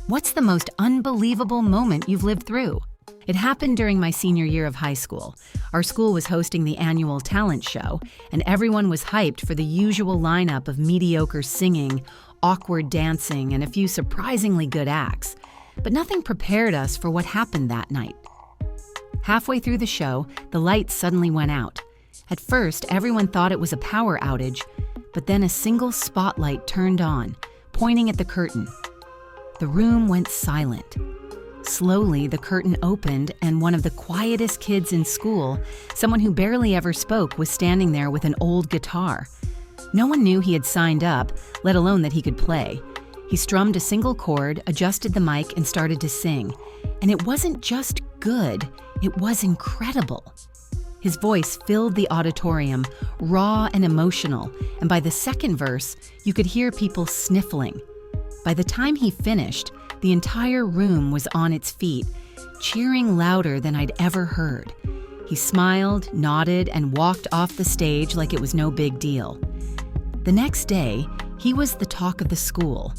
What's the most unbelievable moment you've lived through? It happened during my senior year of high school. Our school was hosting the annual talent show, and everyone was hyped for the usual lineup of mediocre singing, awkward dancing, and a few surprisingly good acts. But nothing prepared us for what happened that night. Halfway through the show, the lights suddenly went out. At first, everyone thought it was a power outage, but then a single spotlight turned on, pointing at the curtain. The room went silent. Slowly, the curtain opened, and one of the quietest kids in school, someone who barely ever spoke, was standing there with an old guitar. No one knew he had signed up, let alone that he could play. He strummed a single chord, adjusted the mic, and started to sing. And it wasn't just good, it was incredible. His voice filled the auditorium, raw and emotional, and by the second verse, you could hear people sniffling. By the time he finished, the entire room was on its feet, cheering louder than I'd ever heard. He smiled, nodded, and walked off the stage like it was no big deal. The next day, he was the talk of the school.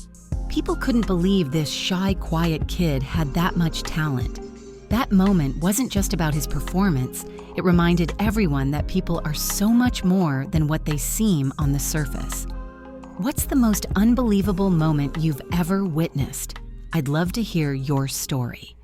People couldn't believe this shy, quiet kid had that much talent. That moment wasn't just about his performance, it reminded everyone that people are so much more than what they seem on the surface. What's the most unbelievable moment you've ever witnessed? I'd love to hear your story.